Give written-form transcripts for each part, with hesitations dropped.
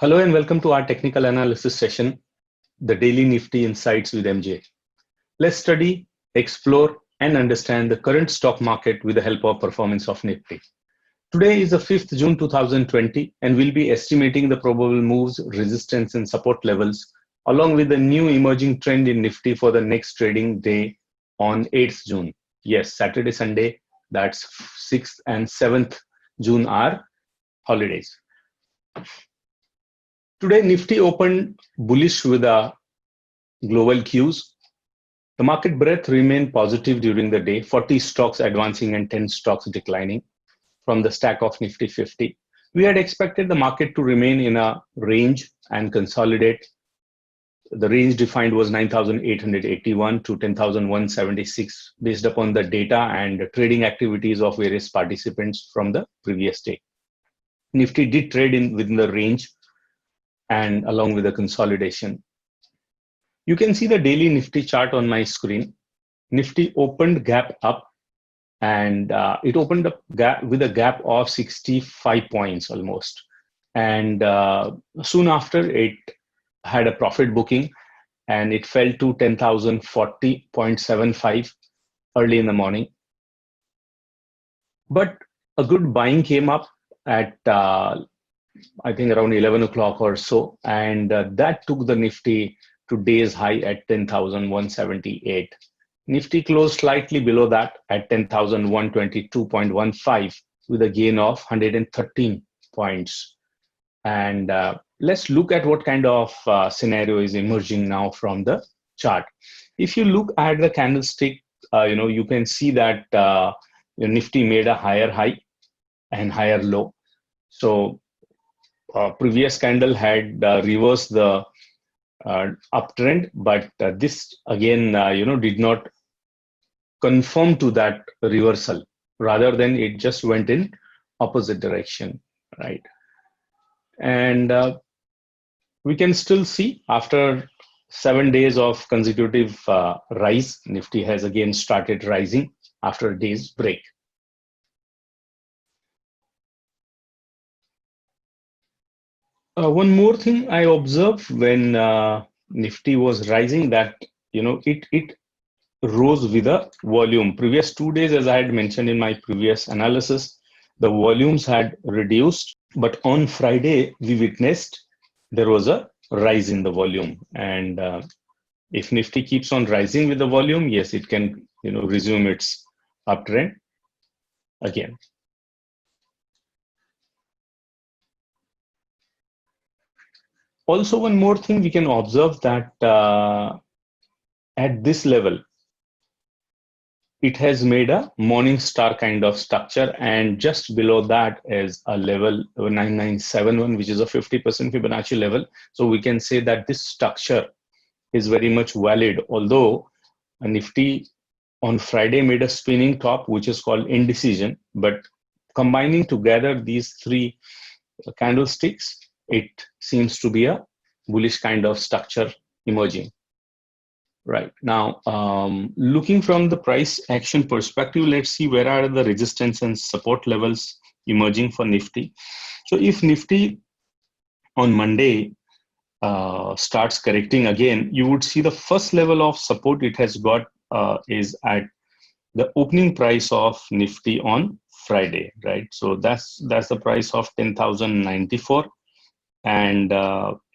Hello and welcome to our technical analysis session, the Daily Nifty Insights with MJ. Let's study, explore, and understand the current stock market with the help of performance of Nifty. Today is the 5th June 2020, and we'll be estimating the probable moves, resistance, and support levels, along with the new emerging trend in Nifty for the next trading day on 8th June. Yes, Saturday, Sunday, that's 6th and 7th June are holidays. Today, Nifty opened bullish with the global cues. The market breadth remained positive during the day, 40 stocks advancing and 10 stocks declining from the stack of Nifty 50. We had expected the market to remain in a range and consolidate. The range defined was 9,881 to 10,176 based upon the data and trading activities of various participants from the previous day. Nifty did trade within the range and along with the consolidation. You can see the daily Nifty chart on my screen. Nifty opened gap up and it opened up with a gap of 65 points almost. And soon after it had a profit booking and it fell to 10,040.75 early in the morning. But a good buying came up at I think around 11 o'clock or so, and that took the Nifty to day's high at 10,178. Nifty closed slightly below that at 10,122.15 with a gain of 113 points. And let's look at what kind of scenario is emerging now from the chart. If you look at the candlestick, you can see that Nifty made a higher high and higher low. So previous candle had reversed the uptrend, but this again, did not conform to that reversal. Rather than it just went in opposite direction, right? And we can still see after 7 days of consecutive rise, Nifty has again started rising after a day's break. One more thing I observed when Nifty was rising that it rose with a volume. Previous 2 days, as I had mentioned in my previous analysis, the volumes had reduced, but on Friday we witnessed there was a rise in the volume. And if Nifty keeps on rising with the volume, yes, it can resume its uptrend again. Also, one more thing we can observe that at this level, it has made a morning star kind of structure, and just below that is a level 9971, which is a 50% Fibonacci level. So we can say that this structure is very much valid, although Nifty on Friday made a spinning top, which is called indecision, but combining together these three candlesticks, it seems to be a bullish kind of structure emerging. Right now, looking from the price action perspective, let's see where are the resistance and support levels emerging for Nifty. So if Nifty on Monday starts correcting again, you would see the first level of support it has got is at the opening price of Nifty on Friday, right? So that's the price of 10,094. And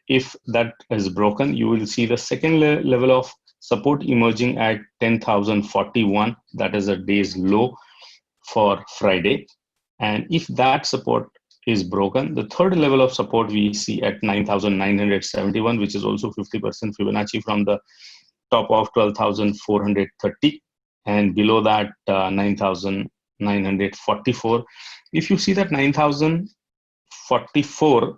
if that is broken, you will see the second level of support emerging at 10,041. That is a day's low for Friday. And if that support is broken, the third level of support we see at 9,971, which is also 50% Fibonacci from the top of 12,430. And below that, 9,944. If you see that 9,944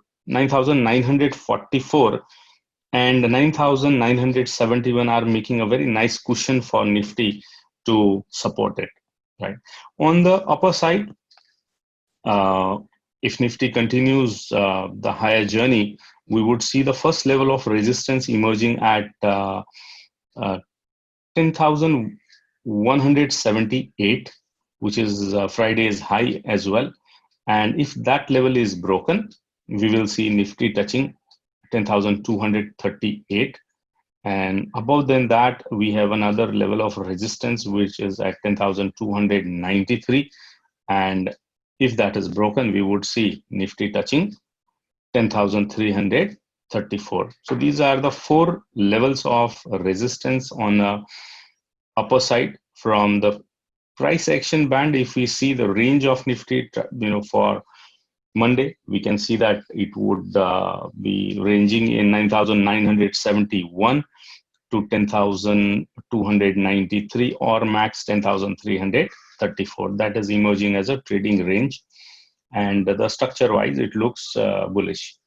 and 9,971 are making a very nice cushion for Nifty to support it, right? On the upper side, if Nifty continues the higher journey, we would see the first level of resistance emerging at 10,178, which is Friday's high as well. And if that level is broken, we will see Nifty touching 10,238. And above than that, we have another level of resistance, which is at 10,293. And if that is broken, we would see Nifty touching 10,334. So these are the 4 levels of resistance on the upper side. From the price action band, if we see the range of Nifty, for Monday, we can see that it would be ranging in 9,971 to 10,293 or max 10,334. That is emerging as a trading range. And the structure wise, it looks bullish.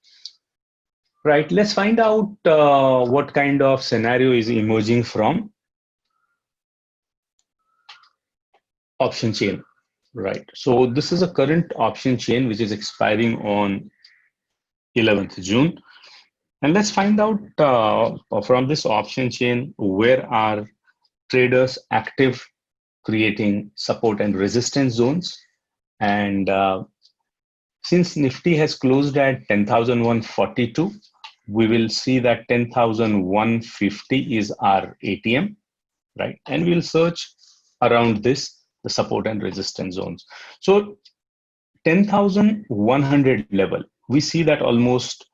Right, let's find out what kind of scenario is emerging from option chain. Right, so this is a current option chain which is expiring on 11th June. And let's find out from this option chain, where are traders active, creating support and resistance zones. And since Nifty has closed at 10,142, we will see that 10,150 is our ATM, right? And we'll search around this, the support and resistance zones. So 10,100 level, we see that almost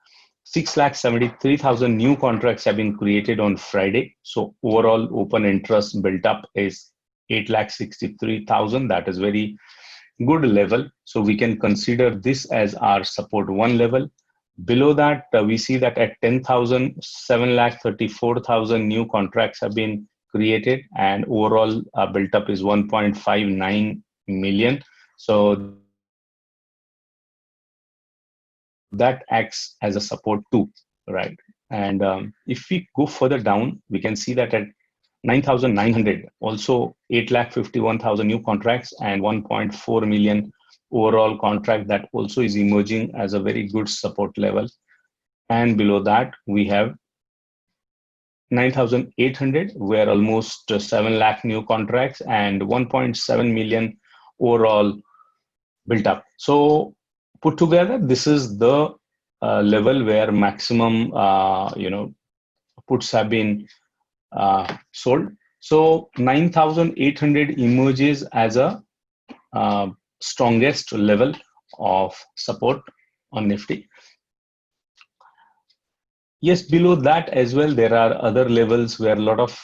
6,73,000 new contracts have been created on Friday. So overall open interest built up is 8,63,000. That is very good level. So we can consider this as our support 1 level. Below that, we see that at 10,000, 7,34,000 new contracts have been created, and overall built up is 1.59 million. So that acts as a support too, right? And if we go further down, we can see that at 9,900, also 8,51,000 new contracts and 1.4 million overall contract, that also is emerging as a very good support level. And below that, we have 9,800, where almost 7 lakh new contracts and 1.7 million overall built up. So put together, this is the level where maximum puts have been sold. So 9,800 emerges as a strongest level of support on Nifty. Yes, below that as well, there are other levels where a lot of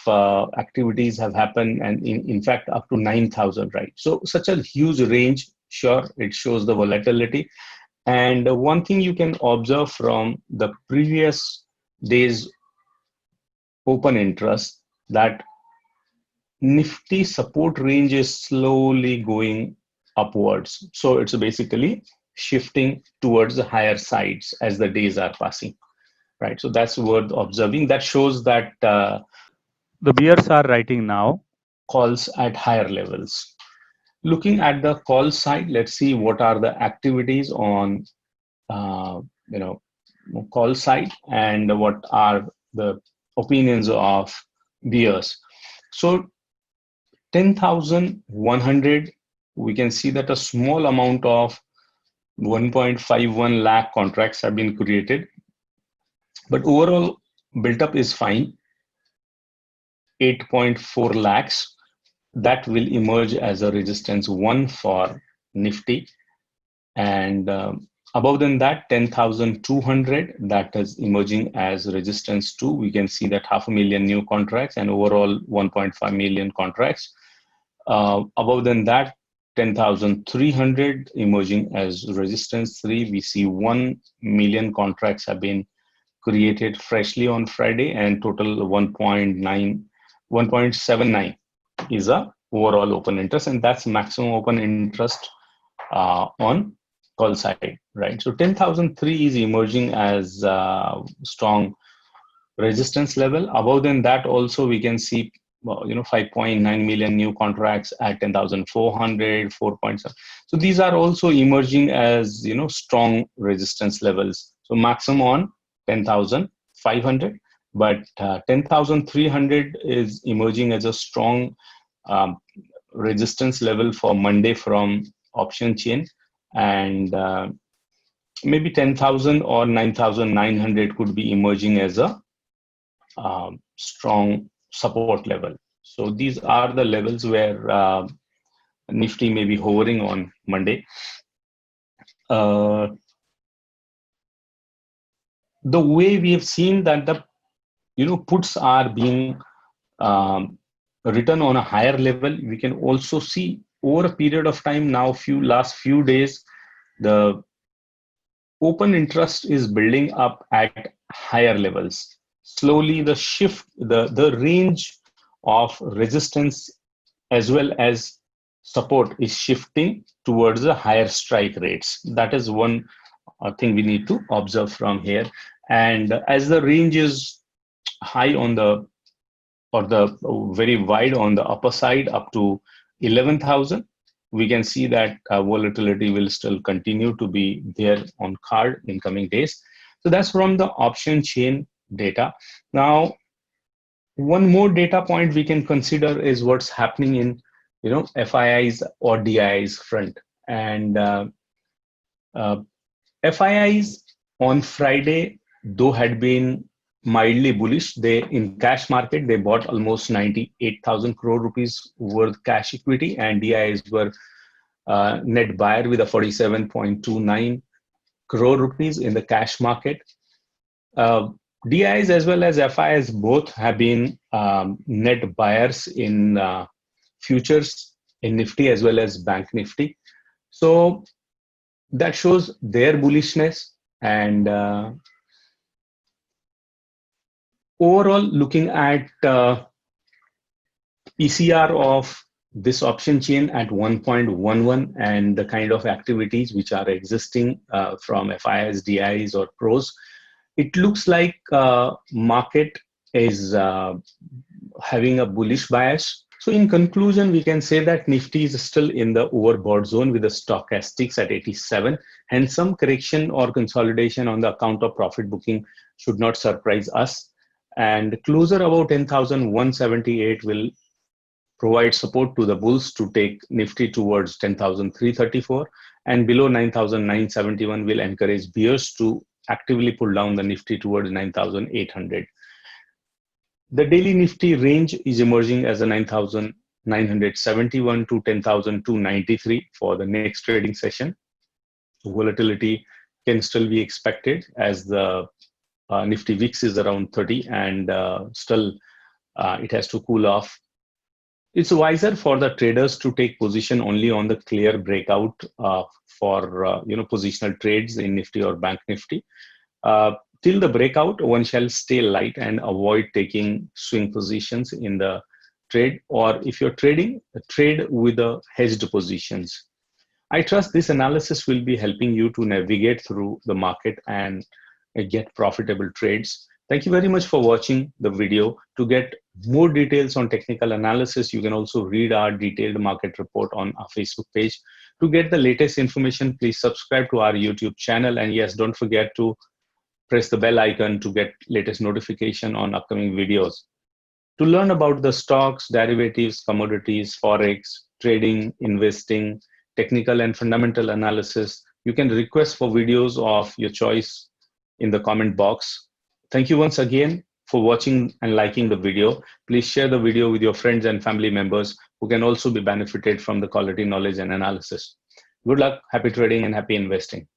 activities have happened, and in fact up to 9,000, right? So such a huge range. Sure, it shows the volatility. And one thing you can observe from the previous days open interest, that Nifty support range is slowly going upwards. So it's basically shifting towards the higher sides as the days are passing, right? So that's worth observing. That shows that the bears are writing now calls at higher levels. Looking at the call side, let's see what are the activities on call side and what are the opinions of bears. So 10,100, we can see that a small amount of 1.51 lakh contracts have been created, but overall built up is fine, 8.4 lakhs. That will emerge as a resistance 1 for Nifty. And above than that, 10,200, that is emerging as resistance 2. We can see that 500,000 new contracts and overall 1.5 million contracts. Above than that, 10,300 emerging as resistance 3. We see 1 million contracts have been created freshly on Friday, and total 1.79 is a overall open interest, and that's maximum open interest on call side, right? So 10,003 is emerging as strong resistance level. Above than that, also we can see 5.9 million new contracts at 10,400, 4.7. So these are also emerging as strong resistance levels. So maximum on 10,500, but 10,300 is emerging as a strong resistance level for Monday from option chain. And maybe 10,000 or 9,900 could be emerging as a strong support level. So these are the levels where Nifty may be hovering on Monday. The way we have seen that the puts are being written on a higher level, we can also see over a period of time now, last few days, the open interest is building up at higher levels. Slowly, the range of resistance as well as support is shifting towards the higher strike rates. That is one thing we need to observe from here. And as the range is high on the very wide on the upper side up to 11,000, we can see that volatility will still continue to be there on card in coming days. So that's from the option chain data. Now, one more data point we can consider is what's happening in FIIs or DIIs front. And FIIs on Friday, though had been mildly bullish, they in cash market they bought almost 98,000 crore rupees worth cash equity, and DIIs were net buyer with a 47.29 crore rupees in the cash market. DIIs as well as FIIs both have been net buyers in futures in Nifty as well as Bank Nifty. So that shows their bullishness. And overall, looking at PCR of this option chain at 1.11 and the kind of activities which are existing from FIIs, DIIs or pros, it looks like market is having a bullish bias. So in conclusion, we can say that Nifty is still in the overbought zone with the stochastics at 87, and some correction or consolidation on the account of profit booking should not surprise us. And closer about 10,178 will provide support to the bulls to take Nifty towards 10,334, and below 9,971 will encourage bears to actively pull down the Nifty towards 9,800. The daily Nifty range is emerging as a 9,971 to 10,293 for the next trading session. Volatility can still be expected as the Nifty VIX is around 30 and still it has to cool off. It's wiser for the traders to take position only on the clear breakout for positional trades in Nifty or Bank Nifty. Till the breakout, one shall stay light and avoid taking swing positions in the trade, or if you're trading, trade with the hedged positions. I trust this analysis will be helping you to navigate through the market and get profitable trades. Thank you very much for watching the video. To get more details on technical analysis, you can also read our detailed market report on our Facebook page. To get the latest information, please subscribe to our YouTube channel. And yes, don't forget to press the bell icon to get latest notification on upcoming videos. To learn about the stocks, derivatives, commodities, forex, trading, investing, technical and fundamental analysis, you can request for videos of your choice in the comment box. Thank you once again for watching and liking the video. Please share the video with your friends and family members who can also be benefited from the quality knowledge and analysis. Good luck, happy trading and happy investing.